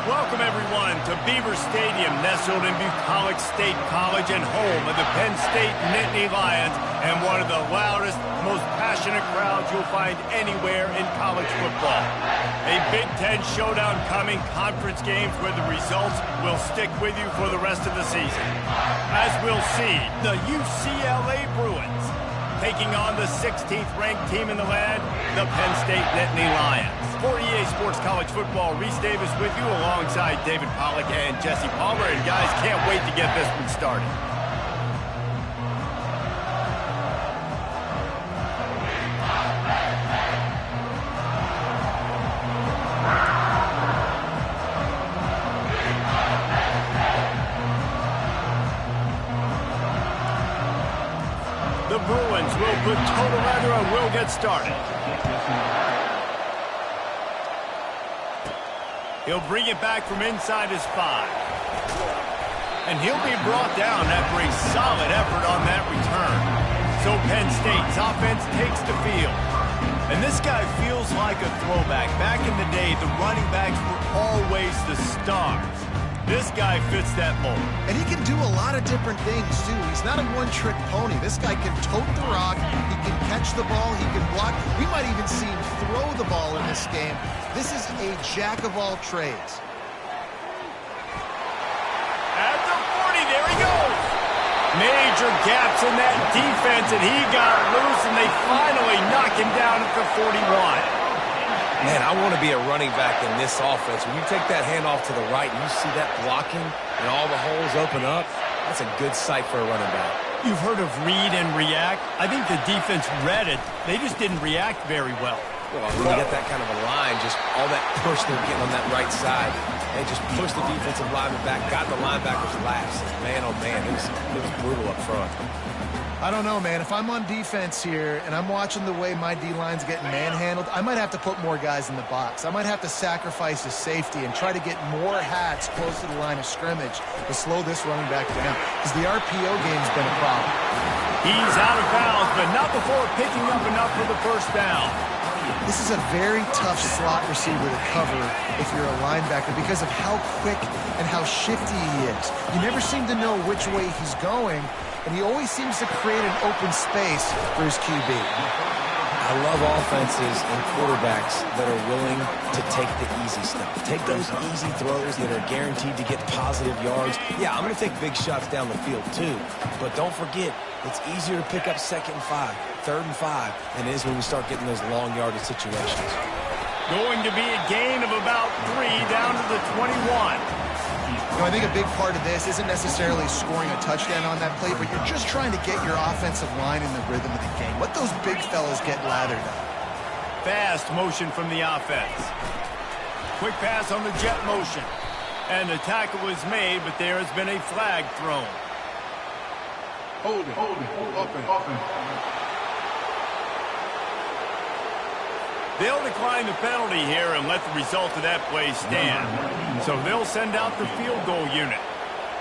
Welcome, everyone, to Beaver Stadium, nestled in Bucolic State College and home of the Penn State Nittany Lions, and one of the loudest, most passionate crowds you'll find anywhere in college football. A Big Ten showdown coming, conference games where the results will stick with you for the rest of the season. As we'll see, the UCLA Bruins taking on the 16th ranked team in the land, the Penn State Nittany Lions. For EA Sports College Football, Reese Davis with you alongside David Pollack and Jesse Palmer. And guys, can't wait to get this one started. The Bruins will put total leather and will get started. He'll bring it back from inside his 5. And he'll be brought down after a solid effort on that return. So Penn State's offense takes the field. And this guy feels like a throwback. Back in the day, the running backs were always the stars. This guy fits that mold. And he can do a lot of different things, too. He's not a one-trick pony. This guy can tote the rock. He can catch the ball. He can block. We might even see him throw the ball in this game. This is a jack of all trades. At the 40, there he goes. Major gaps in that defense, and he got loose, and they finally knock him down at the 41. Man, I want to be a running back in this offense. When you take that handoff to the right and you see that blocking and all the holes open up, that's a good sight for a running back. You've heard of read and react. I think the defense read it. They just didn't react very well. Well, when you get that kind of a line, just all that push they're getting on that right side, they just pushed the defensive lineman back, got the linebackers last. Man, oh man, it was brutal up front. I don't know, man. If I'm on defense here and I'm watching the way my D-line's getting manhandled, I might have to put more guys in the box. I might have to sacrifice his safety and try to get more hats close to the line of scrimmage to slow this running back down, because the RPO game's been a problem. He's out of bounds, but not before picking up enough for the first down. This is a very tough slot receiver to cover if you're a linebacker because of how quick and how shifty he is. You never seem to know which way he's going, and he always seems to create an open space for his QB. I love offenses and quarterbacks that are willing to take the easy stuff. Take those easy throws that are guaranteed to get positive yards. Yeah, I'm going to take big shots down the field too, but don't forget, it's easier to pick up 2nd and 5, 3rd and 5 than it is when we start getting those long yardage situations. Going to be a gain of about 3 down to the 21. You know, I think a big part of this isn't necessarily scoring a touchdown on that play, but you're just trying to get your offensive line in the rhythm of the game. Let those big fellas get lathered up. Fast motion from the offense. Quick pass on the jet motion. And the tackle is made, but there has been a flag thrown. Hold it. Offense. They'll decline the penalty here and let the result of that play stand. So they'll send out the field goal unit.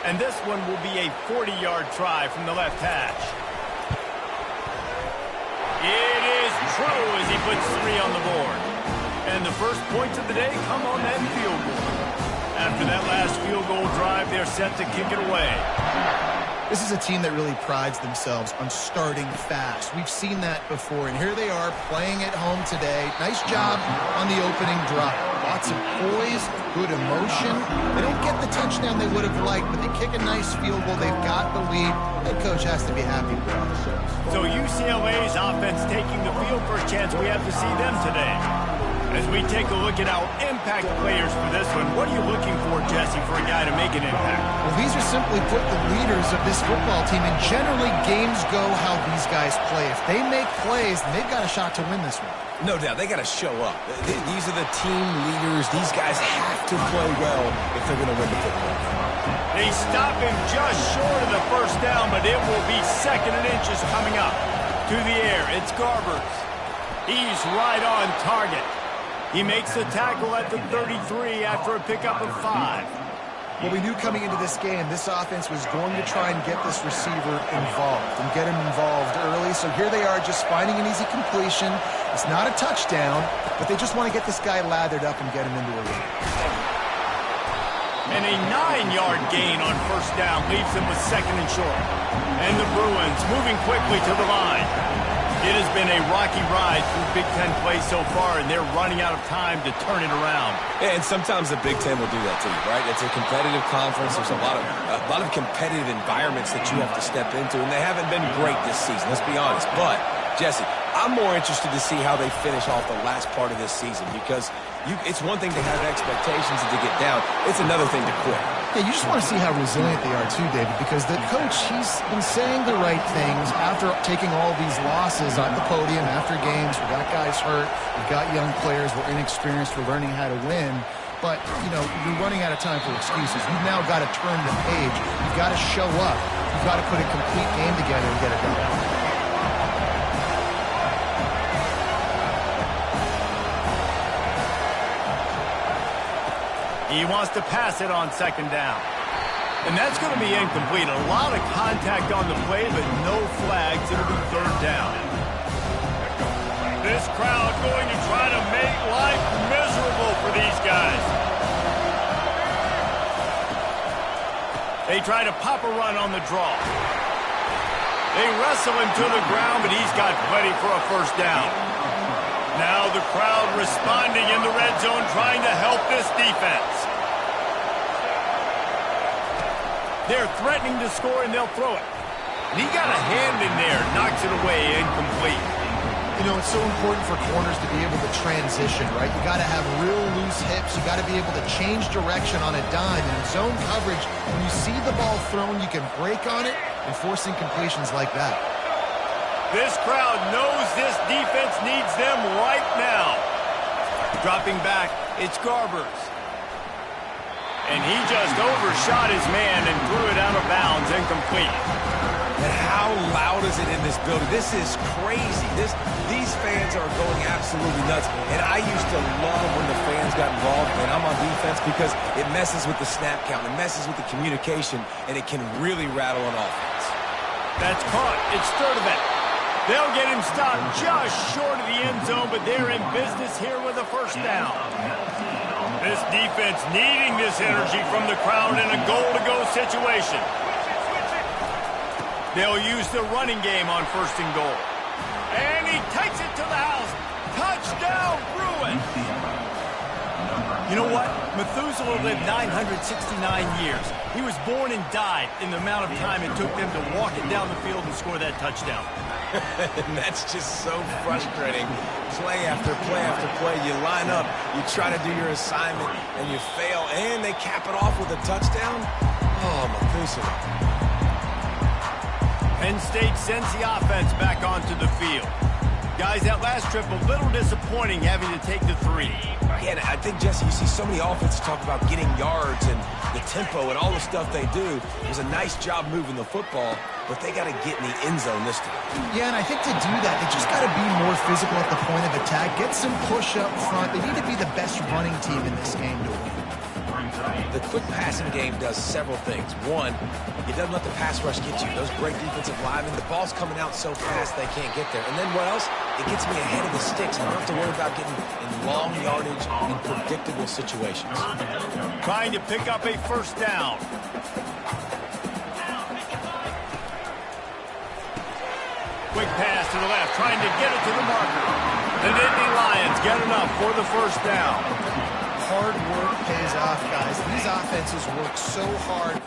And this one will be a 40-yard try from the left hash. It is true as he puts 3 on the board. And the first points of the day come on that field goal. After that last field goal drive, they're set to kick it away. This is a team that really prides themselves on starting fast. We've seen that before, and here they are playing at home today. Nice job on the opening drive. Lots of poise, good emotion. They don't get the touchdown they would have liked, but they kick a nice field goal. They've got the lead. Head coach has to be happy with that. So UCLA's offense taking the field. First chance we have to see them today. As we take a look at our impact players for this one, what are you looking for, Jesse, for a guy to make an impact? Well, these are simply put the leaders of this football team, and generally games go how these guys play. If they make plays, then they've got a shot to win this one. No doubt, they got to show up. These are the team leaders. These guys have to play well if they're going to win the football game. They stop him just short of the the first down, but it will be 2nd and inches coming up. To the air, it's Garbers. He's right on target. He makes the tackle at the 33 after a pickup of 5. Well, we knew coming into this game, this offense was going to try and get this receiver involved and get him involved early. So here they are just finding an easy completion. It's not a touchdown, but they just want to get this guy lathered up and get him into a run. And a 9-yard gain on first down leaves them with 2nd and short. And the Bruins moving quickly to the line. It has been a rocky ride through Big Ten play so far, and they're running out of time to turn it around. Yeah, and sometimes the Big Ten will do that to you, right? It's a competitive conference. There's a lot of competitive environments that you have to step into, and they haven't been great this season, let's be honest. But, Jesse, I'm more interested to see how they finish off the last part of this season because it's one thing to have expectations and to get down. It's another thing to quit. Yeah, you just want to see how resilient they are too, David, because the coach, he's been saying the right things after taking all these losses on the podium after games. We got guys hurt. We've got young players. We're inexperienced. We're learning how to win. But, you know, you're running out of time for excuses. You've now got to turn the page. You've got to show up. You've got to put a complete game together and get it done. He wants to pass it on 2nd down. And that's going to be incomplete. A lot of contact on the play, but no flags. It'll be 3rd down. This crowd going to try to make life miserable for these guys. They try to pop a run on the draw. They wrestle him to the ground, but he's got plenty for a 1st down. Now the crowd responding in the red zone, trying to help this defense. They're threatening to score, and they'll throw it. And he got a hand in there, knocks it away, incomplete. You know, it's so important for corners to be able to transition, right? You got to have real loose hips. You got to be able to change direction on a dime. And in zone coverage, when you see the ball thrown, you can break on it and force incompletions like that. This crowd knows this defense needs them right now. Dropping back, it's Garbers. And he just overshot his man and threw it out of bounds, incomplete. And how loud is it in this building? This is crazy. These fans are going absolutely nuts. And I used to love when the fans got involved, and I'm on defense because it messes with the snap count. It messes with the communication, and it can really rattle an offense. That's caught. It's Sturdivant. They'll get him stopped just short of the end zone, but they're in business here with a 1st down. This defense needing this energy from the crowd in a goal-to-go situation. They'll use the running game on 1st and goal. And he takes it to the house. Touchdown, Bruins! You know what? Methuselah lived 969 years. He was born and died in the amount of time it took them to walk it down the field and score that touchdown. And that's just so frustrating. Play after play after play. You line up, you try to do your assignment, and you fail, and they cap it off with a touchdown? Oh, Methuselah. Penn State sends the offense back onto the field. Guys, that last trip a little disappointing having to take the 3. Yeah, and I think, Jesse, you see so many offenses talk about getting yards and the tempo and all the stuff they do. It was a nice job moving the football, but they got to get in the end zone this time. Yeah, and I think to do that, they just got to be more physical at the point of attack, get some push up front. They need to be the best running team in this game to win. The quick passing game does several things. One, it doesn't let the pass rush get you. Those great defensive linemen, the ball's coming out so fast they can't get there. And then what else? It gets me ahead of the sticks. I don't have to worry about getting in long yardage in predictable situations. Trying to pick up a 1st down. Quick pass to the left, trying to get it to the marker. The Nittany Lions get enough for the 1st down. Hard work pays off, guys. These offenses work so hard.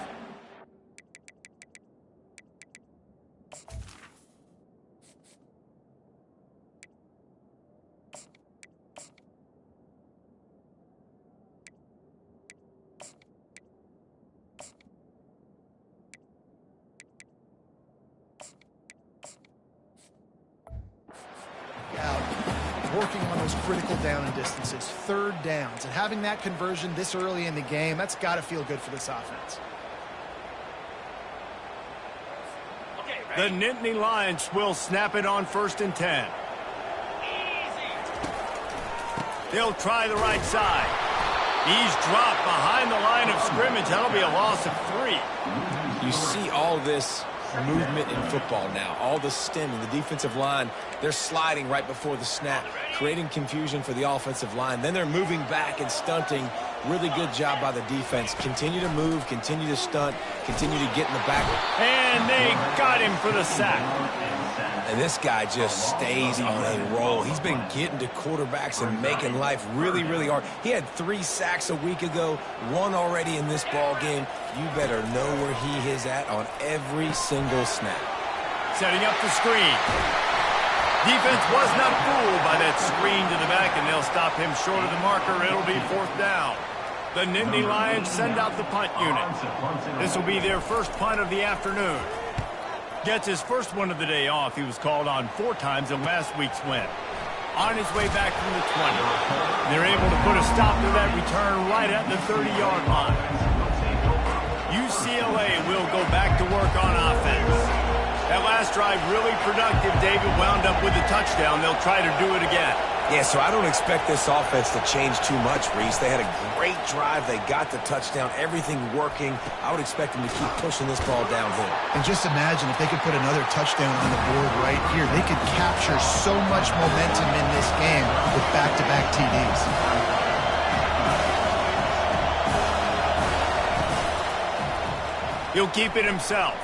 Working on those critical down and distances, 3rd downs, and having that conversion this early in the game, that's got to feel good for this offense. The Nittany Lions will snap it on 1st and 10. They'll try the right side. He's dropped behind the line of scrimmage. That'll be a loss of 3. You see all this movement in football now. All the stemming, the defensive line, they're sliding right before the snap, creating confusion for the offensive line. Then they're moving back and stunting. Really good job by the defense. Continue to move, continue to stunt, continue to get in the back. And they got him for the sack. And this guy just stays on a roll. He's been getting to quarterbacks and making life really, really hard. He had 3 sacks a week ago, 1 already in this ball game. You better know where he is at on every single snap. Setting up the screen. Defense was not fooled by that screen to the back, and they'll stop him short of the marker. It'll be 4th down. The Nittany Lions send out the punt unit. This will be their first punt of the afternoon. Gets his first one of the day off. He was called on 4 times in last week's win. On his way back from the 20. They're able to put a stop to that return right at the 30-yard line. UCLA will go back to work on offense. That last drive really productive. David wound up with a touchdown. They'll try to do it again. Yeah, so I don't expect this offense to change too much, Reese. They had a great drive. They got the touchdown. Everything working. I would expect them to keep pushing this ball downhill. And just imagine if they could put another touchdown on the board right here. They could capture so much momentum in this game with back-to-back TDs. He'll keep it himself.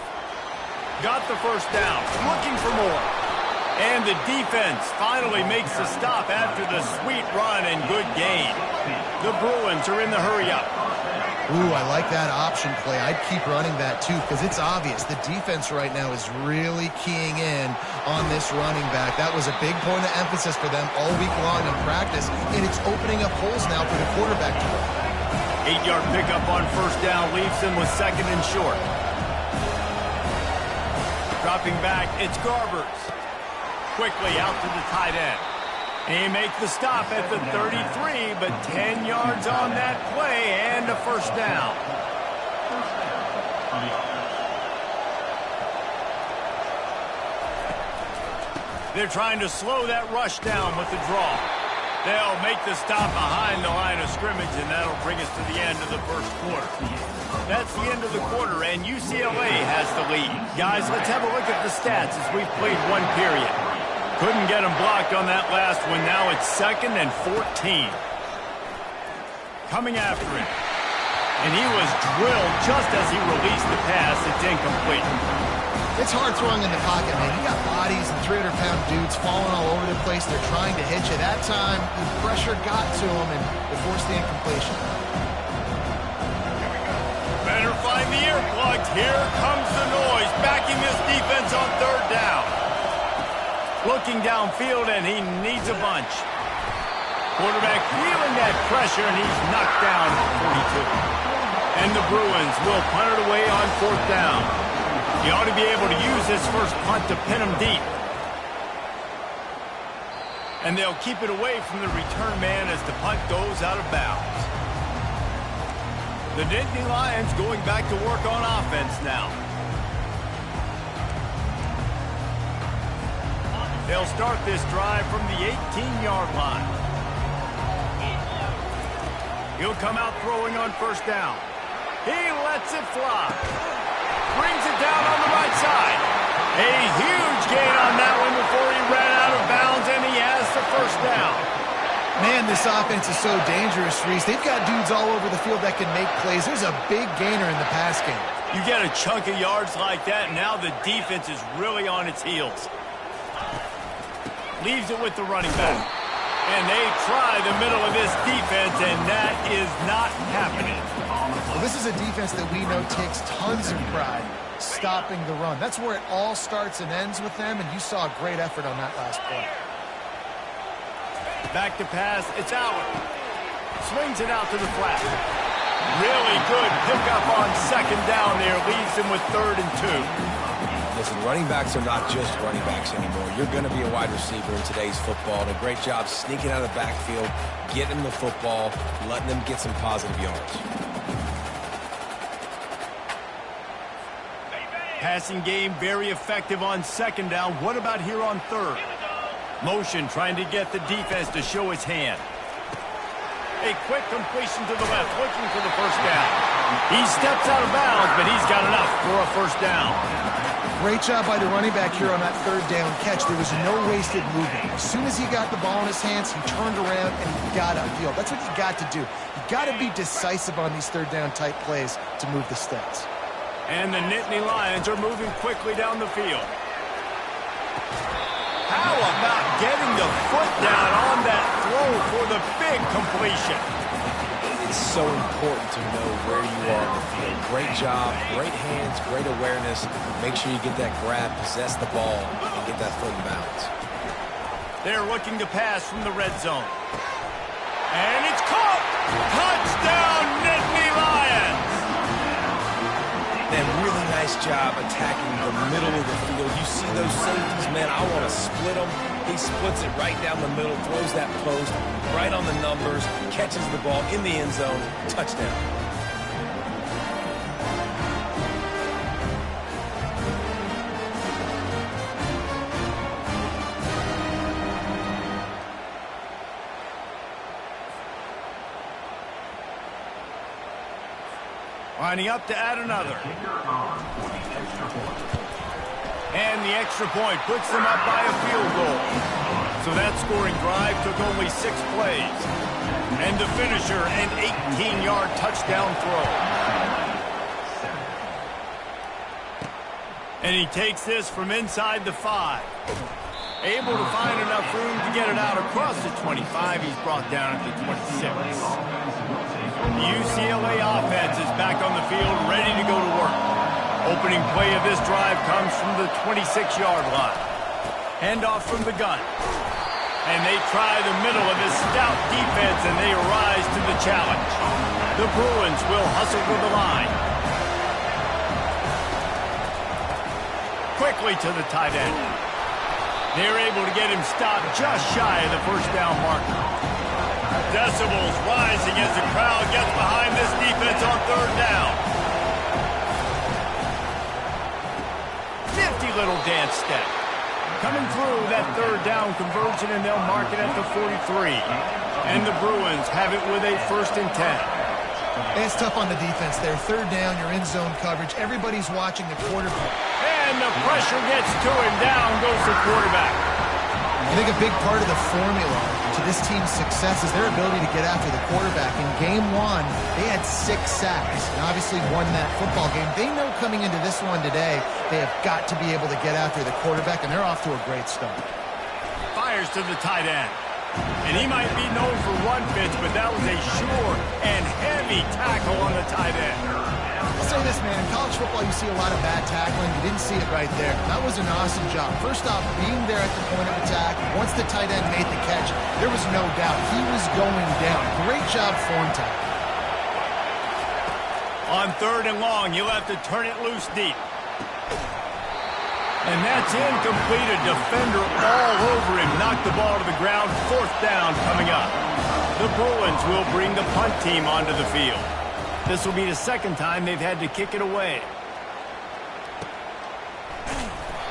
Got the first down. Looking for more. And the defense finally makes the stop after the sweet run and good gain. The Bruins are in the hurry-up. Ooh, I like that option play. I'd keep running that, too, because it's obvious. The defense right now is really keying in on this running back. That was a big point of emphasis for them all week long in practice, and it's opening up holes now for the quarterback to run. 8-yard pickup on 1st down leaves him with 2nd and short. Dropping back, it's Garbers. Quickly out to the tight end. He makes the stop at the 33, but 10 yards on that play and a 1st down. They're trying to slow that rush down with the draw. They'll make the stop behind the line of scrimmage, and that'll bring us to the end of the 1st quarter. That's the end of the quarter, and UCLA has the lead. Guys, let's have a look at the stats as we've played 1 period. Couldn't get him blocked on that last one. Now it's 2nd and 14. Coming after it. And he was drilled just as he released the pass. It's incomplete. It's hard throwing in the pocket, man. You got bodies and 300-pound dudes falling all over the place. They're trying to hit you. That time, the pressure got to him, and they forced the incompletion. Better find the earplugs. Here comes the noise. Backing this defense on 3rd down. Looking downfield, and he needs a bunch. Quarterback feeling that pressure, and he's knocked down at 42. And the Bruins will punt it away on 4th down. He ought to be able to use this first punt to pin him deep. And they'll keep it away from the return man as the punt goes out of bounds. The Nittany Lions going back to work on offense now. They'll start this drive from the 18-yard line. He'll come out throwing on 1st down. He lets it fly. Brings it down on the right side. A huge gain on that one before he ran out of bounds, and he has the 1st down. Man, this offense is so dangerous, Reese. They've got dudes all over the field that can make plays. There's a big gainer in the pass game. You get a chunk of yards like that, and now the defense is really on its heels. Leaves it with the running back. And they try the middle of this defense, and that is not happening. Well, this is a defense that we know takes tons of pride stopping the run. That's where it all starts and ends with them, and you saw a great effort on that last play. Back to pass, it's Allen. Swings it out to the flat. Really good pickup on 2nd down there. Leaves him with 3rd and 2. Listen, running backs are not just running backs anymore. You're going to be a wide receiver in today's football. And a great job sneaking out of the backfield, getting them the football, letting them get some positive yards. Passing game very effective on second down. What about here on third? Motion trying to get the defense to show his hand. A quick completion to the left, looking for the first down. He steps out of bounds, but he's got enough for a first down. Great job by the running back here on that third down catch. There was no wasted movement. As soon as he got the ball in his hands, he turned around and he got upfield. That's what you got to do. You got to be decisive on these third down type plays to move the stats. And the Nittany Lions are moving quickly down the field. How about getting the foot down on that throw for the big completion? It's so important to know where you are on the field. Great job, great hands, great awareness. Make sure you get that grab, possess the ball, and get that foot in bounds. They're looking to pass from the red zone. And it's caught! Touchdown, Nittany Lions! And really nice job attacking the middle of the field. You see those safeties, man, I want to split them. He splits it right down the middle, throws that post, right on the numbers, catches the ball in the end zone, touchdown. Lining up to add another. And the extra point puts them up by a field goal. So that scoring drive took only 6 plays. And the finisher, an 18-yard touchdown throw. And he takes this from inside the 5. Able to find enough room to get it out across the 25. He's brought down at the 26. The UCLA offense is back on the field, ready to go to work. Opening play of this drive comes from the 26-yard line. Handoff from the gun. And they try the middle of this stout defense, and they rise to the challenge. The Bruins will hustle to the line. Quickly to the tight end. They're able to get him stopped just shy of the first down marker. Decibels rising as the crowd gets behind this defense on third down. 50 little dance step. Coming through that third down conversion, and they'll mark it at the 43. And the Bruins have it with a 1st and 10. It's tough on the defense there. Third down, you're in zone coverage. Everybody's watching the quarterback. And the pressure gets to him. Down goes the quarterback. I think a big part of the formula to this team's success is their ability to get after the quarterback. In game 1, they had 6 sacks and obviously won that football game. They know coming into this one today, they have got to be able to get after the quarterback, and they're off to a great start. Fires to the tight end. And he might be known for one pitch, but that was a sure and heavy tackle on the tight end. I'll say this, man. In college football, you see a lot of bad tackling. You didn't see it right there. That was an awesome job. First off, being there at the point of attack. Once the tight end made the catch, there was no doubt he was going down. Great job form tackle. On third and long, you'll have to turn it loose deep. And that's incomplete. A defender all over him. Knocked the ball to the ground. 4th down coming up. The Bruins will bring the punt team onto the field. This will be the 2nd time they've had to kick it away.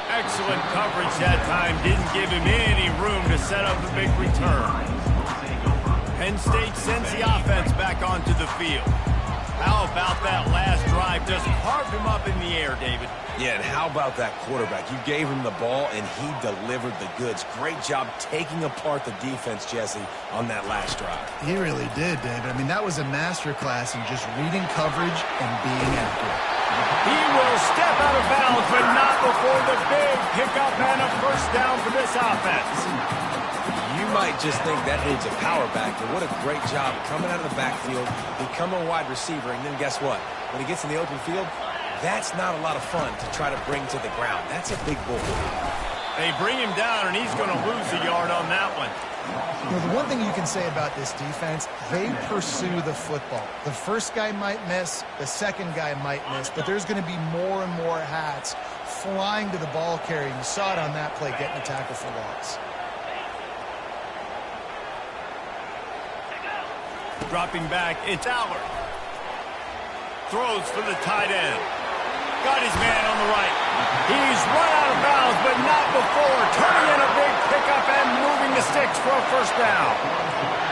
Excellent coverage that time. Didn't give him any room to set up a big return. Penn State sends the offense back onto the field. How about that last drive? Just carved him up in the air, David. Yeah, and how about that quarterback? You gave him the ball, and he delivered the goods. Great job taking apart the defense, Jesse, on that last drive. He really did, David. I mean, that was a masterclass in just reading coverage and being accurate. He will step out of bounds, but not before the big pickup and a first down for this offense. You might just think that needs a power back, but what a great job coming out of the backfield, becoming a wide receiver, and then guess what? When he gets in the open field, that's not a lot of fun to try to bring to the ground. That's a big bull. They bring him down, and he's going to lose a yard on that one. You know, the one thing you can say about this defense, they pursue the football. The first guy might miss, the second guy might miss, but there's going to be more and more hats flying to the ball carrier. You saw it on that play, getting a tackle for loss. Dropping back, it's Allard. Throws for the tight end. Got his man on the right. He's run out of bounds, but not before turning in a big pickup and moving the sticks for a first down.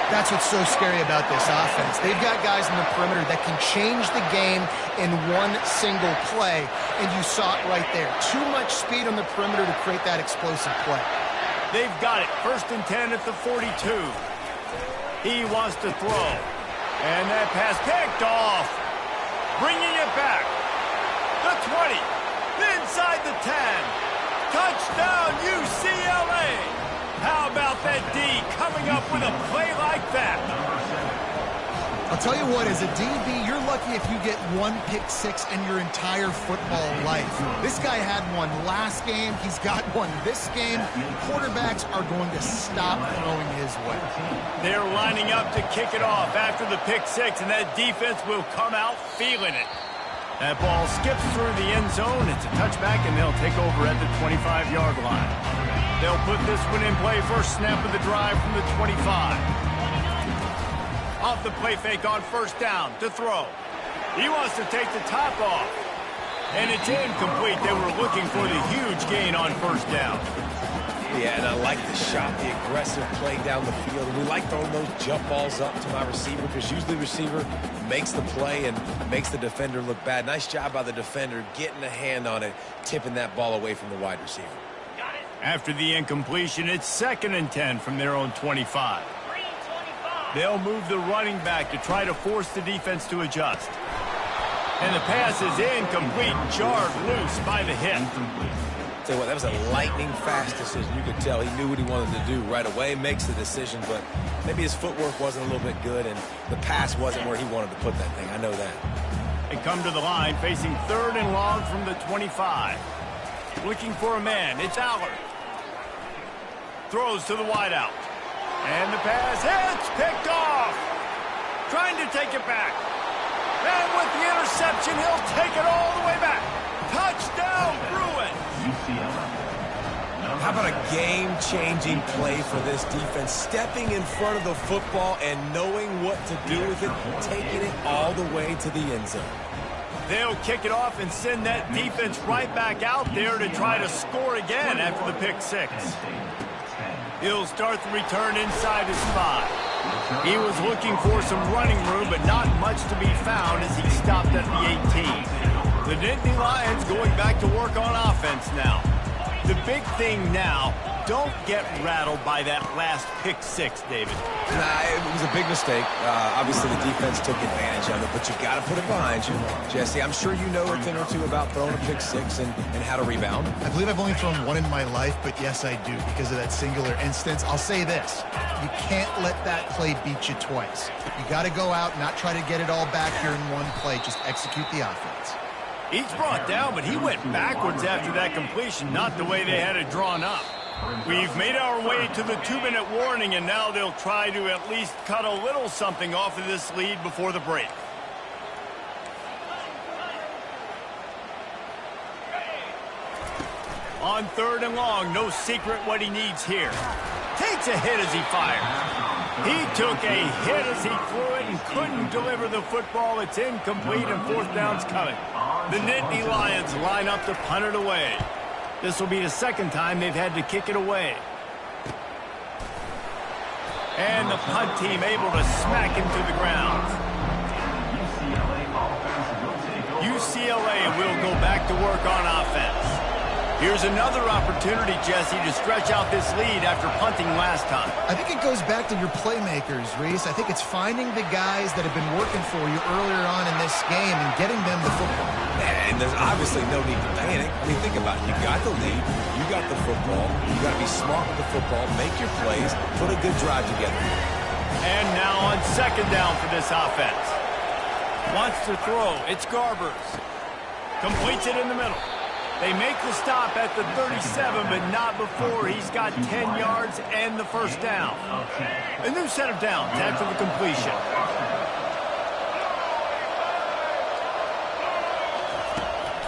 That's what's so scary about this offense. They've got guys in the perimeter that can change the game in one single play, and you saw it right there. Too much speed on the perimeter to create that explosive play. They've got it. 1st and 10 at the 42. He wants to throw. And that pass picked off. Bringing it back. The 20. Inside the 10. Touchdown, UCLA. How about that D coming up with a play like that? I'll tell you what, as a DB, you're lucky if you get one pick six in your entire football life. This guy had one last game. He's got one this game. Quarterbacks are going to stop throwing his way. They're lining up to kick it off after the pick six, and that defense will come out feeling it. That ball skips through the end zone. It's a touchback, and they'll take over at the 25-yard line. They'll put this one in play. First snap of the drive from the 25. Off the play fake on first down to throw. He wants to take the top off. And it's incomplete. They were looking for the huge gain on first down. Yeah, and I like the shot, the aggressive play down the field. We like throwing those jump balls up to my receiver because usually the receiver makes the play and makes the defender look bad. Nice job by the defender getting a hand on it, tipping that ball away from the wide receiver. After the incompletion, it's 2nd and 10 from their own 25. They'll move the running back to try to force the defense to adjust. And the pass is incomplete, jarred loose by the hip. Tell you what, that was a lightning-fast decision. You could tell he knew what he wanted to do right away, makes the decision, but maybe his footwork wasn't a little bit good, and the pass wasn't where he wanted to put that thing. I know that. They come to the line, facing 3rd and long from the 25. Looking for a man. It's Allard. Throws to the wideout. And the pass hits, picked off. Trying to take it back. And with the interception, he'll take it all the way back. Touchdown, Bruins. How about a game-changing play for this defense? Stepping in front of the football and knowing what to do with it, taking it all the way to the end zone. They'll kick it off and send that defense right back out there to try to score again after the pick six. He'll start the return inside his 5. He was looking for some running room, but not much to be found as he stopped at the 18. The Nittany Lions going back to work on offense now. The big thing now, don't get rattled by that last pick six, David. Nah, it was a big mistake. Obviously, the defense took advantage of it, but you got to put it behind you. Jesse, I'm sure you know a thing or two about throwing a pick six and how to rebound. I believe I've only thrown one in my life, but yes, I do because of that singular instance. I'll say this. You can't let that play beat you twice. You got to go out, not try to get it all back here in one play. Just execute the offense. He's brought down, but he went backwards after that completion, not the way they had it drawn up. We've made our way to the 2-minute warning, and now they'll try to at least cut a little something off of this lead before the break. On 3rd and long, no secret what he needs here. Takes a hit as he fires. He took a hit as he threw it and couldn't deliver the football. It's incomplete and 4th down's coming. The Nittany Lions line up to punt it away. This will be the 2nd time they've had to kick it away. And the punt team able to smack him to the ground. UCLA will go back to work on offense. Here's another opportunity, Jesse, to stretch out this lead after punting last time. I think it goes back to your playmakers, Reese. I think it's finding the guys that have been working for you earlier on in this game and getting them the football. And there's obviously no need to panic. I mean, think about it. You got the lead. You got the football. You got to be smart with the football. Make your plays. Put a good drive together. And now on 2nd down for this offense. Wants to throw. It's Garbers. Completes it in the middle. They make the stop at the 37, but not before he's got 10 yards and the first down. A new set of downs after the completion.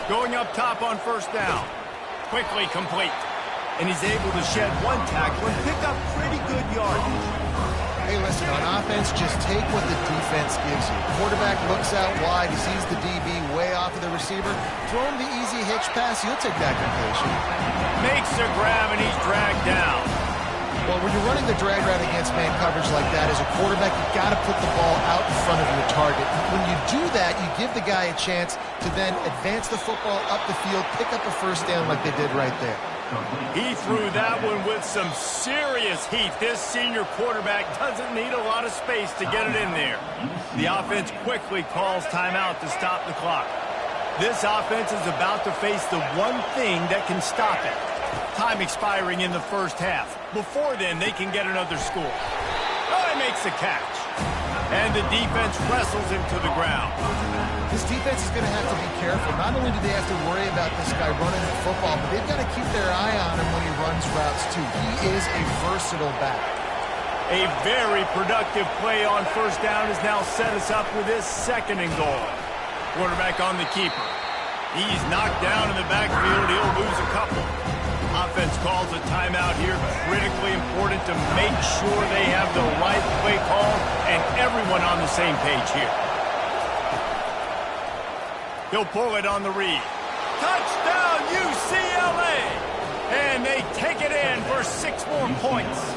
Going up top on 1st down. Quickly complete. And he's able to shed one tackle and pick up pretty good yardage. Hey, listen, on offense, just take what the defense gives you. Quarterback looks out wide. He sees the DB way off of the receiver. Throw him the easy hitch pass. You'll take that completion. Makes a grab, and he's dragged down. Well, when you're running the drag route against man coverage like that, as a quarterback, you've got to put the ball out in front of your target. When you do that, you give the guy a chance to then advance the football up the field, pick up a first down like they did right there. He threw that one with some serious heat. This senior quarterback doesn't need a lot of space to get it in there. The offense quickly calls timeout to stop the clock. This offense is about to face the one thing that can stop it. Time expiring in the first half. Before then, they can get another score. Oh, he makes the catch. And the defense wrestles him to the ground. This defense is going to have to be careful. Not only do they have to worry about this guy running the football, but they've got to keep their eye on him when he runs routes, too. He is a versatile back. A very productive play on first down has now set us up with this second and goal. Quarterback on the keeper. He's knocked down in the backfield. He'll lose a couple. Offense calls a timeout here. Critically important to make sure they have the right play call and everyone on the same page here. He'll pull it on the read. Touchdown, UCLA! And they take it in for 6 more points.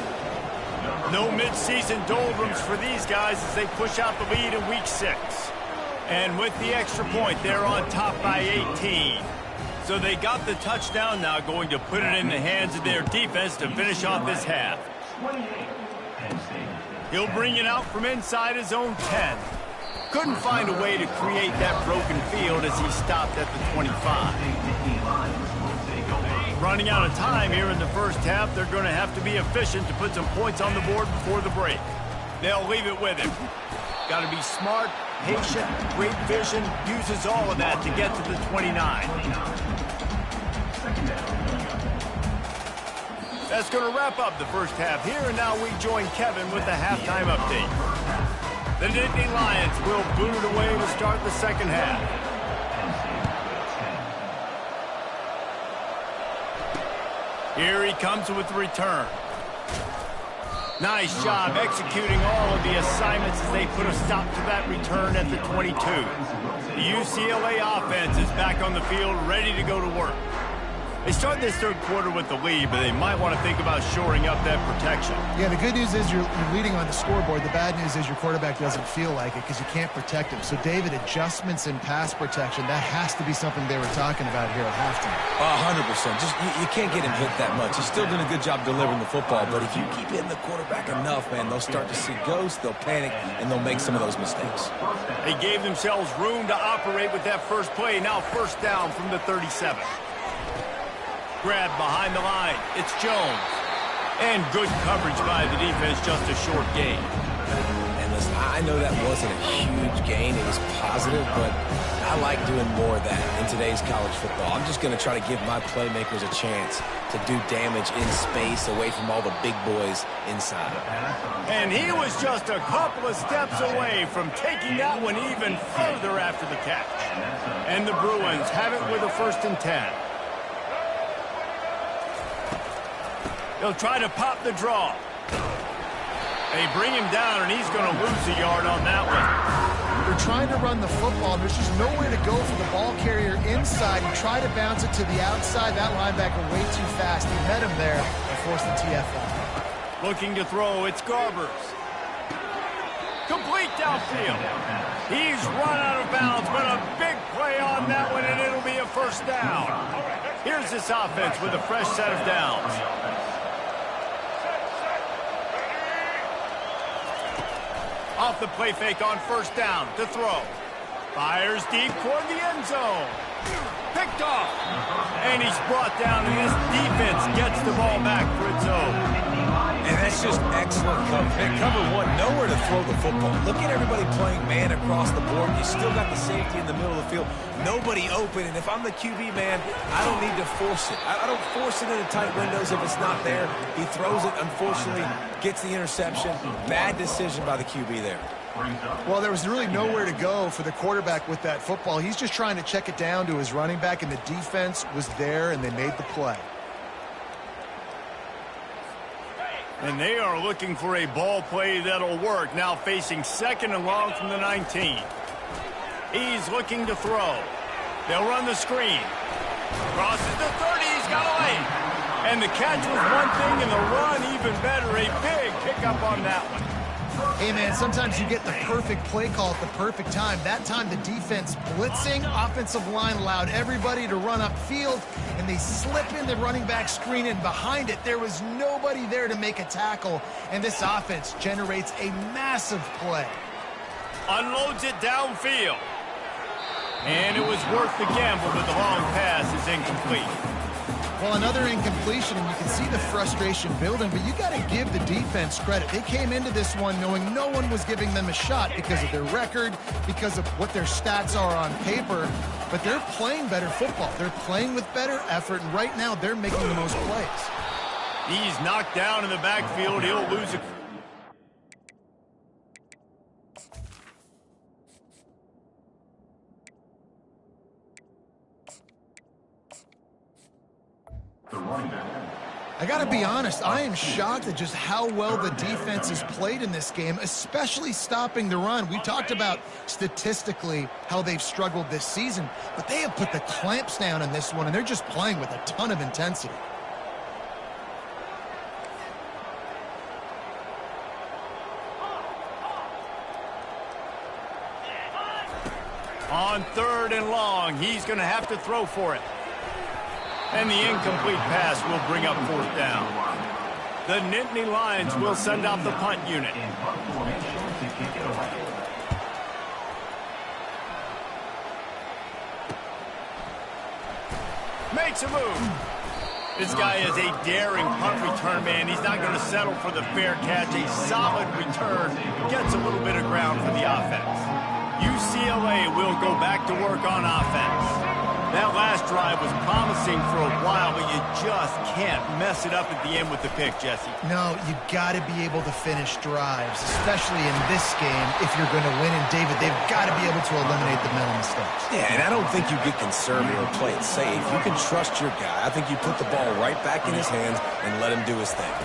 No midseason doldrums for these guys as they push out the lead in week 6. And with the extra point, they're on top by 18. So they got the touchdown, now going to put it in the hands of their defense to finish off this half. He'll bring it out from inside his own 10. Couldn't find a way to create that broken field as he stopped at the 25. Running out of time here in the first half, they're going to have to be efficient to put some points on the board before the break. They'll leave it with him. Got to be smart, patient, great vision, uses all of that to get to the 29. That's going to wrap up the first half here, and now we join Kevin with the halftime update. The Nittany Lions will boot it away to start the second half. Here he comes with the return. Nice job executing all of the assignments as they put a stop to that return at the 22. The UCLA offense is back on the field, ready to go to work. They start this third quarter with the lead, but they might want to think about shoring up that protection. Yeah, the good news is you're leading on the scoreboard. The bad news is your quarterback doesn't feel like it because you can't protect him. So, David, adjustments in pass protection, that has to be something they were talking about here at halftime. 100%. Just you can't get him hit that much. He's still doing a good job delivering the football, but if you keep hitting the quarterback enough, man, they'll start to see ghosts, they'll panic, and they'll make some of those mistakes. They gave themselves room to operate with that first play. Now first down from the 37. Grab behind the line. It's Jones. And good coverage by the defense, just a short gain. And listen, I know that wasn't a huge gain. It was positive, but I like doing more of that in today's college football. I'm just going to try to give my playmakers a chance to do damage in space away from all the big boys inside. And he was just a couple of steps away from taking that one even further after the catch. And the Bruins have it with a 1st and 10. They'll try to pop the draw. They bring him down, and he's going to lose a yard on that one. They're trying to run the football. There's just nowhere to go for the ball carrier inside. You try to bounce it to the outside. That linebacker way too fast. He met him there and forced the TFL. Looking to throw, it's Garbers. Complete downfield. He's run out of bounds, but a big play on that one, and it'll be a first down. Here's this offense with a fresh set of downs. Off the play fake on first down to throw. Fires deep toward the end zone. Picked off. And he's brought down, and this defense gets the ball back for its own. And that's just excellent coverage. Cover one, nowhere to throw the football. Look at everybody playing man across the board. You still got the safety in the middle of the field. Nobody open, and if I'm the QB, man, I don't need to force it. I don't force it into tight windows if it's not there. He throws it, unfortunately, gets the interception. Bad decision by the QB there. Well, there was really nowhere to go for the quarterback with that football. He's just trying to check it down to his running back, and the defense was there, and they made the play. And they are looking for a ball play that'll work. Now facing 2nd and long from the 19. He's looking to throw. They'll run the screen. Crosses the 30. He's got a lane. And the catch was one thing, and the run even better. A big pickup on that one. Hey, man, sometimes you get the perfect play call at the perfect time. That time the defense blitzing, offensive line allowed everybody to run upfield, and they slip in the running back screen, and behind it there was nobody there to make a tackle, and this offense generates a massive play. Unloads it downfield. And it was worth the gamble, but the long pass is incomplete. Well, another incompletion, and you can see the frustration building, but you got to give the defense credit. They came into this one knowing no one was giving them a shot because of their record, because of what their stats are on paper, but they're playing better football. They're playing with better effort, and right now they're making the most plays. He's knocked down in the backfield. He'll lose it. I got to be honest, I am shocked at just how well the defense has played in this game, especially stopping the run. We talked about statistically how they've struggled this season, but they have put the clamps down in this one, and they're just playing with a ton of intensity. On 3rd and long, he's going to have to throw for it. And the incomplete pass will bring up 4th down. The Nittany Lions will send out the punt unit. Makes a move. This guy is a daring punt return man. He's not going to settle for the fair catch. A solid return. Gets a little bit of ground for the offense. UCLA will go back to work on offense. That last drive was promising for a while, but you just can't mess it up at the end with the pick, Jesse. No, you got to be able to finish drives, especially in this game if you're going to win. And, David, they've got to be able to eliminate the mental mistakes. Yeah, and I don't think you get conservative or play it safe. You can trust your guy. I think you put the ball right back in his hands and let him do his thing.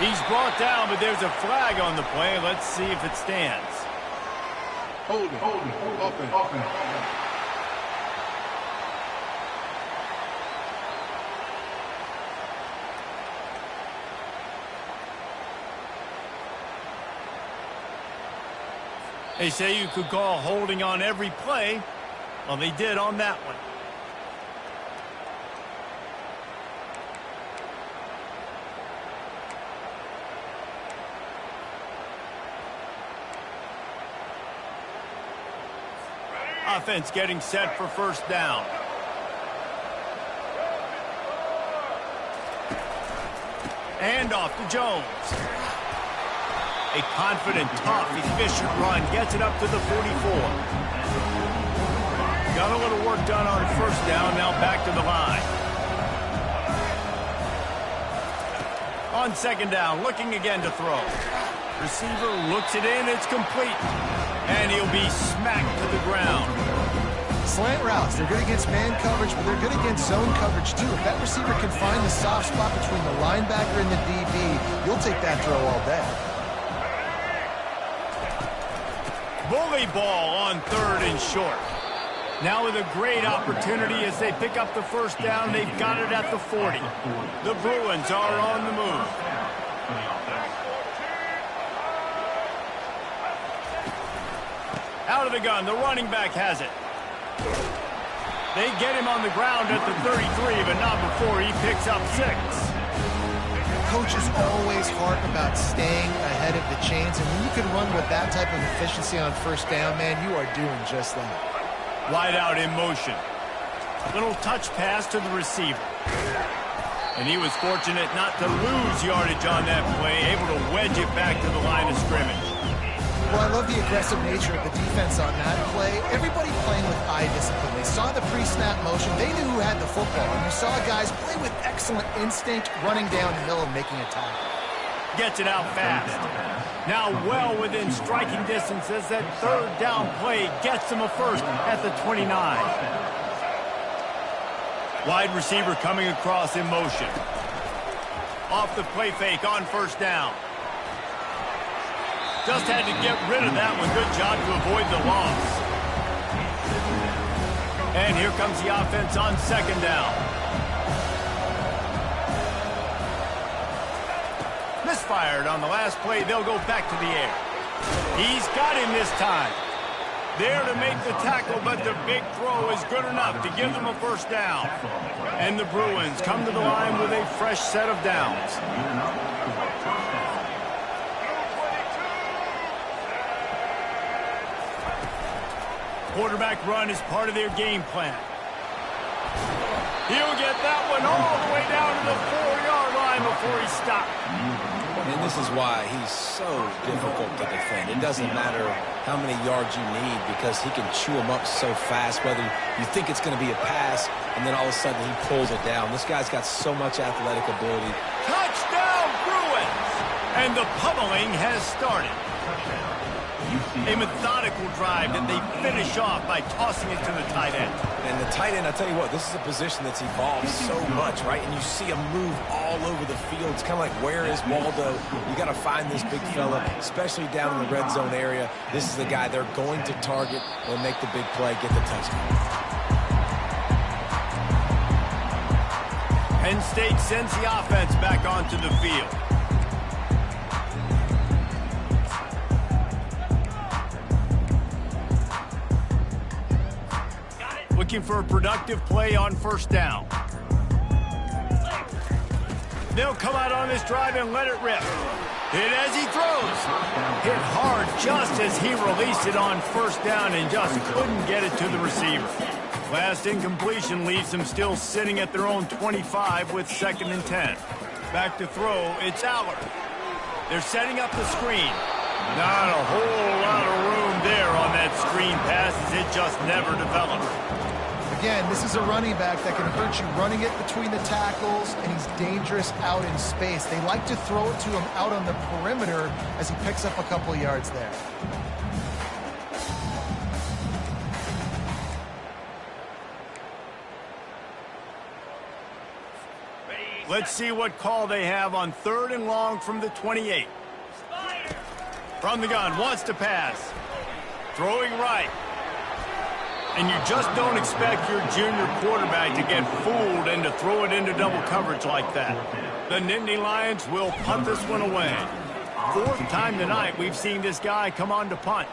He's brought down, but there's a flag on the play. Let's see if it stands. Hold it. Open. They say you could call holding on every play. Well, they did on that one. Offense getting set for 1st down. And off to Jones. A confident, tough, efficient run. Gets it up to the 44. Got a little work done on 1st down. Now back to the line. On 2nd down, looking again to throw. Receiver looks it in. It's complete. And he'll be smacked to the ground. Slant routes, they're good against man coverage, but they're good against zone coverage too. If that receiver can find the soft spot between the linebacker and the DB, you'll take that throw all day. Bully ball on 3rd and short. Now with a great opportunity as they pick up the 1st down. They've got it at the 40. The Bruins are on the move. Out of the gun, the running back has it. They get him on the ground at the 33, but not before he picks up 6. Coaches always harp about staying ahead of the chains, and when you can run with that type of efficiency on 1st down, man, you are doing just that. Wide out in motion. Little touch pass to the receiver. And he was fortunate not to lose yardage on that play, able to wedge it back to the line of scrimmage. Well, I love the aggressive nature of the defense on that play. Everybody playing with eye discipline. They saw the pre-snap motion. They knew who had the football. And you saw guys play with excellent instinct, running downhill and making a tackle. Gets it out fast. Now well within striking distance as that 3rd down play gets them a 1st at the 29. Wide receiver coming across in motion. Off the play fake on first down. Just had to get rid of that one. Good job to avoid the loss. And here comes the offense on second down. Misfired on the last play. They'll go back to the air. He's got him this time. There to make the tackle, but the big throw is good enough to give them a first down. And the Bruins come to the line with a fresh set of downs. Quarterback run is part of their game plan. He'll get that one all the way down to the 4-yard line before he stopped. And this is why he's so difficult to defend. It doesn't matter how many yards you need because he can chew them up so fast, whether you think it's going to be a pass and then all of a sudden he pulls it down. This guy's got so much athletic ability. Touchdown, Bruins! And the pummeling has started. A methodical drive that they finish off by tossing it to the tight end. And the tight end, I tell you what, this is a position that's evolved so much, right? And you see him move all over the field. It's kind of like, where is Waldo? You got to find this big fella, especially down in the red zone area. This is the guy they're going to target and make the big play, get the touchdown. Penn State sends the offense back onto the field. Looking for a productive play on first down. They'll come out on this drive and let it rip. Hit as he throws. Hit hard just as he released it on first down and just couldn't get it to the receiver. Last incompletion leaves them still sitting at their own 25 with 2nd and 10. Back to throw, it's Aller. They're setting up the screen. Not a whole lot of room there on that screen pass as it just never developed. Again, this is a running back that can hurt you running it between the tackles, and he's dangerous out in space. They like to throw it to him out on the perimeter as he picks up a couple of yards there. Let's see what call they have on 3rd and long from the 28. From the gun, wants to pass. Throwing right. And you just don't expect your junior quarterback to get fooled and to throw it into double coverage like that. The Nittany Lions will punt this one away. 4th time tonight we've seen this guy come on to punt.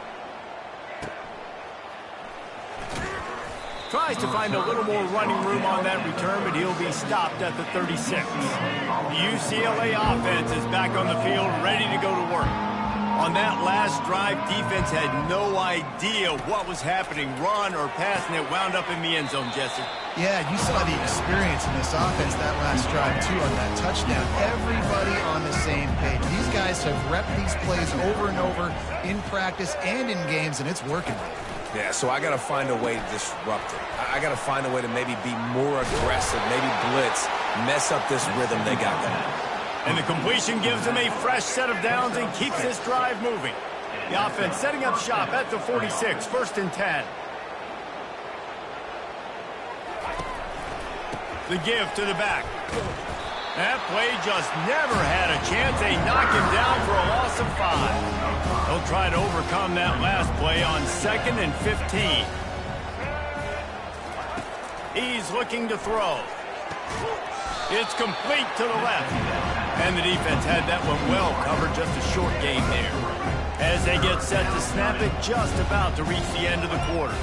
Tries to find a little more running room on that return, but he'll be stopped at the 36. The UCLA offense is back on the field, ready to go to work. On that last drive, defense had no idea what was happening, run or pass, and it wound up in the end zone, Jesse. Yeah, you saw the experience in this offense that last drive, too, on that touchdown. Everybody on the same page. These guys have repped these plays over and over in practice and in games, and it's working. Yeah, so I got to find a way to disrupt it. I got to find a way to maybe be more aggressive, maybe blitz, mess up this rhythm they got going. And the completion gives them a fresh set of downs and keeps this drive moving. The offense setting up shop at the 46, 1st and 10. The give to the back. That play just never had a chance. They knock him down for a loss of 5. They'll try to overcome that last play on 2nd and 15. He's looking to throw. It's complete to the left. And the defense had that one well covered, just a short gain there. As they get set to snap it, just about to reach the end of the quarter.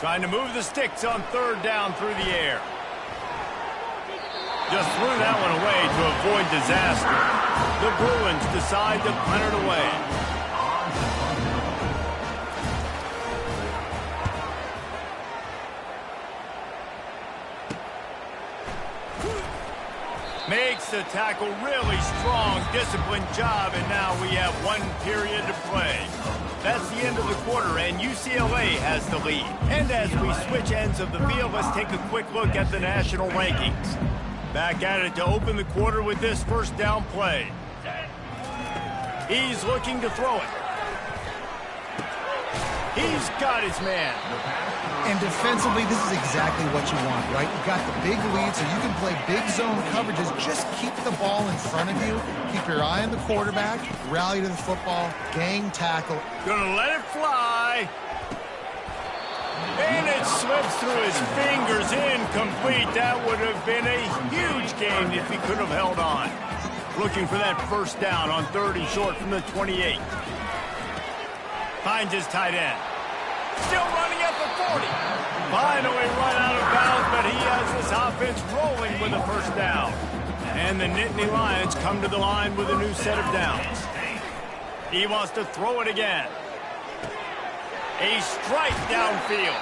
Trying to move the sticks on 3rd down through the air. Just threw that one away to avoid disaster. The Bruins decide to punt it away. Makes the tackle, really strong, disciplined job, and now we have 1 period to play. That's the end of the quarter, and UCLA has the lead. And as we switch ends of the field, let's take a quick look at the national rankings. Back at it to open the quarter with this 1st down play. He's looking to throw it. He's got his man. And defensively, this is exactly what you want, right? You got the big lead, so you can play big zone coverages. Just keep the ball in front of you. Keep your eye on the quarterback. Rally to the football. Gang tackle. Gonna let it fly. And it slips through his fingers. Incomplete. That would have been a huge gain if he could have held on. Looking for that first down on 3rd and short from the 28. Finds his tight end. Still running at the 40. Finally run out of bounds, but he has this offense rolling with a first down. And the Nittany Lions come to the line with a new set of downs. He wants to throw it again. A strike downfield.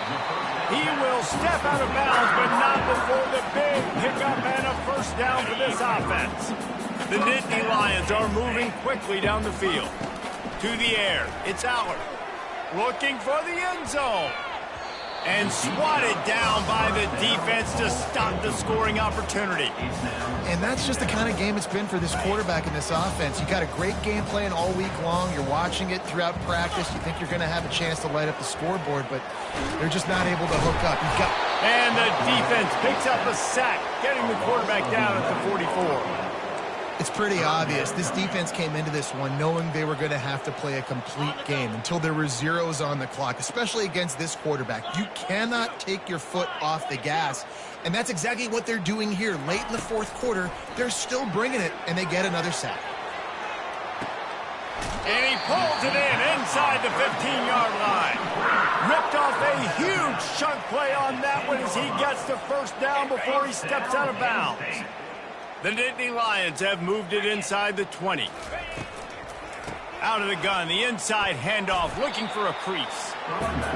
He will step out of bounds, but not before the big pickup and a first down for this offense. The Nittany Lions are moving quickly down the field. To the air. It's Allard. Looking for the end zone. And swatted down by the defense to stop the scoring opportunity. And that's just the kind of game it's been for this quarterback in this offense. You got a great game plan all week long. You're watching it throughout practice. You think you're going to have a chance to light up the scoreboard, but they're just not able to hook up. And the defense picks up a sack, getting the quarterback down at the 44. It's pretty obvious. This defense came into this one knowing they were going to have to play a complete game until there were zeros on the clock, especially against this quarterback. You cannot take your foot off the gas, and that's exactly what they're doing here. Late in the 4th quarter, they're still bringing it, and they get another sack. And he pulls it in inside the 15-yard line. Ripped off a huge chunk play on that one as he gets the first down before he steps out of bounds. The Nittany Lions have moved it inside the 20. Out of the gun, the inside handoff, looking for a crease.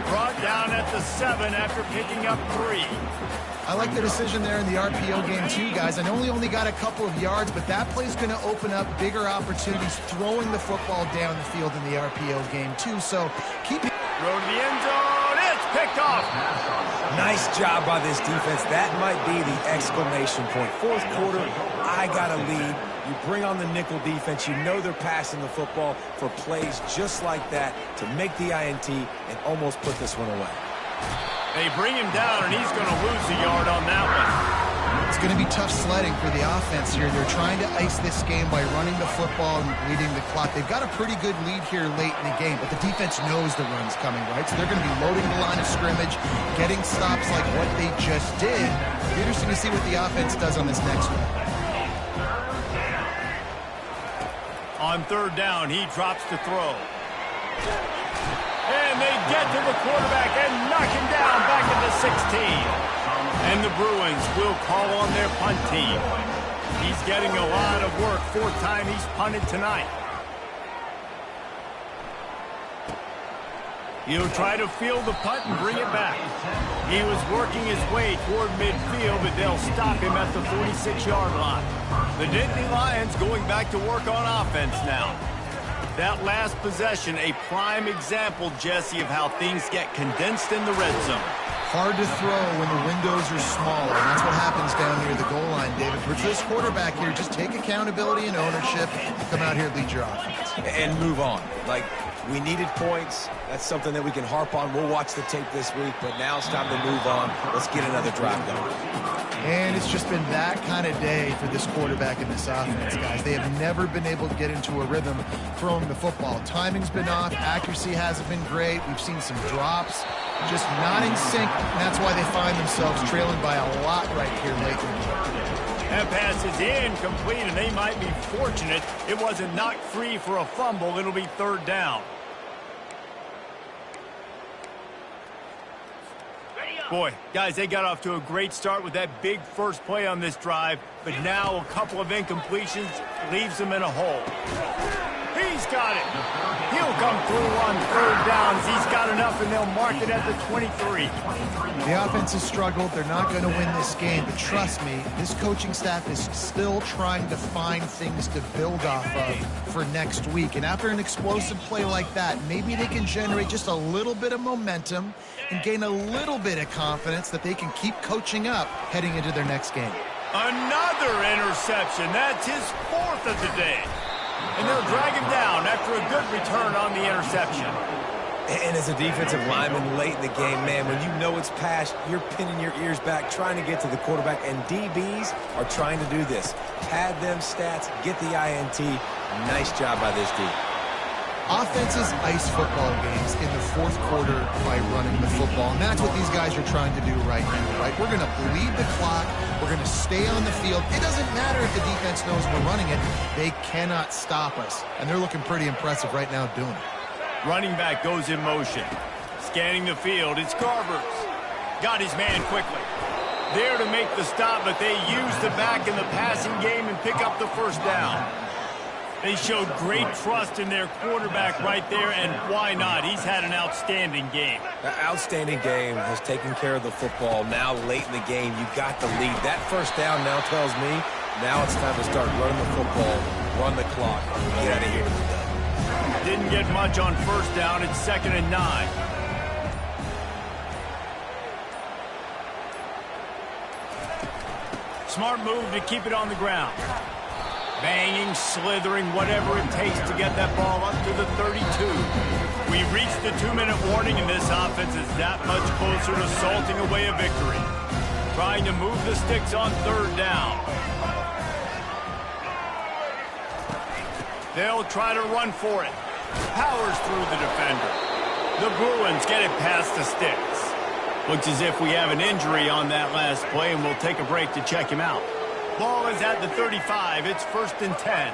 Brought down at the 7 after picking up 3. I like the decision there in the RPO game too, guys. I know he only got a couple of yards, but that play's going to open up bigger opportunities throwing the football down the field in the RPO game too. So keep it. Throw to the end zone. It's picked off. Nice job by this defense. That might be the exclamation point. 4th quarter, I got a lead. You bring on the nickel defense. You know they're passing the football for plays just like that to make the INT and almost put this one away. They bring him down, and he's going to lose a yard on that one. It's going to be tough sledding for the offense here. They're trying to ice this game by running the football and leading the clock. They've got a pretty good lead here late in the game, but the defense knows the run's coming, right? So they're going to be loading the line of scrimmage, getting stops like what they just did. It'll be interesting to see what the offense does on this next one. On 3rd down, he drops to throw. And they get to the quarterback and knock him down back at the 16. And the Bruins will call on their punt team. He's getting a lot of work. 4th time he's punted tonight. He'll try to field the punt and bring it back. He was working his way toward midfield, but they'll stop him at the 46-yard line. The Nittany Lions going back to work on offense now. That last possession, a prime example, Jesse, of how things get condensed in the red zone. Hard to throw when the windows are smaller, and that's what happens down near the goal line, David. For this quarterback here, just take accountability and ownership and come out here and lead your offense. And move on. Like, we needed points. That's something that we can harp on. We'll watch the tape this week, but now it's time to move on. Let's get another drive going. And it's just been that kind of day for this quarterback in this offense, guys. They have never been able to get into a rhythm throwing the football. Timing's been off. Accuracy hasn't been great. We've seen some drops. Just not in sync, and that's why they find themselves trailing by a lot right here late in the game. That pass is incomplete, and they might be fortunate it wasn't knocked free for a fumble. It'll be 3rd down. Boy, guys, they got off to a great start with that big first play on this drive, but now a couple of incompletions leaves them in a hole. He's got it. He'll come through on 3rd downs. He's got enough, and they'll mark it at the 23. The offense has struggled. They're not going to win this game, but trust me, this coaching staff is still trying to find things to build off of for next week. And after an explosive play like that, maybe they can generate just a little bit of momentum and gain a little bit of confidence that they can keep coaching up heading into their next game. Another interception. That's his 4th of the day. And they'll drag him down after a good return on the interception. And as a defensive lineman late in the game, man, when you know it's pass, you're pinning your ears back, trying to get to the quarterback, and DBs are trying to do this. Pad them stats, get the INT. Nice job by this D. Offenses ice football games in the fourth quarter by running the football, and that's what these guys are trying to do right now, right? We're going to bleed the clock. We're going to stay on the field. It doesn't matter if the defense knows we're running it. They cannot stop us, and they're looking pretty impressive right now doing it. Running back goes in motion. Scanning the field, it's Garbers. Got his man quickly. There to make the stop, but they use the back in the passing game and pick up the first down. They showed great trust in their quarterback right there, and why not? He's had an outstanding game. An outstanding game, has taken care of the football. Now late in the game, you got the lead. That first down now tells me now it's time to start running the football, run the clock, get out of here with the dub. Didn't get much on first down. It's 2nd and 9. Smart move to keep it on the ground. Banging, slithering, whatever it takes to get that ball up to the 32. We reached the 2-minute warning, and this offense is that much closer to salting away a victory. Trying to move the sticks on 3rd down. They'll try to run for it. Powers through the defender. The Bruins get it past the sticks. Looks as if we have an injury on that last play, and we'll take a break to check him out. Ball is at the 35. It's 1st and 10.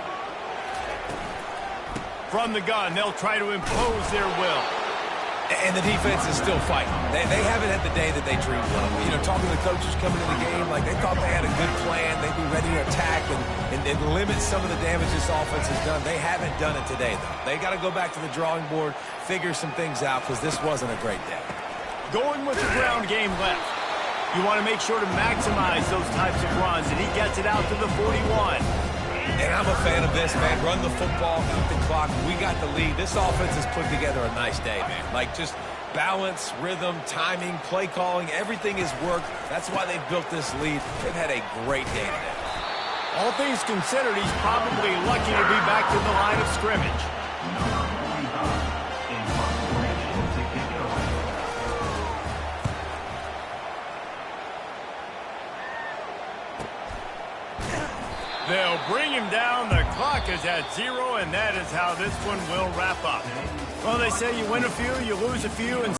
From the gun, they'll try to impose their will. And the defense is still fighting. They haven't had the day that they dreamed of. You know, talking to the coaches coming in the game, like they thought they had a good plan. They'd be ready to attack and limit some of the damage this offense has done. They haven't done it today, though. They got to go back to the drawing board, figure some things out, because this wasn't a great day. Going with the ground game left. You want to make sure to maximize those types of runs, and he gets it out to the 41. And I'm a fan of this, man. Run the football, keep the clock. We got the lead. This offense has put together a nice day, man. Like, just balance, rhythm, timing, play calling, everything has worked. That's why they've built this lead. They've had a great day today. All things considered, he's probably lucky to be back to the line of scrimmage. They'll bring him down. The clock is at 0, and that is how this one will wrap up. Well, they say you win a few, you lose a few, and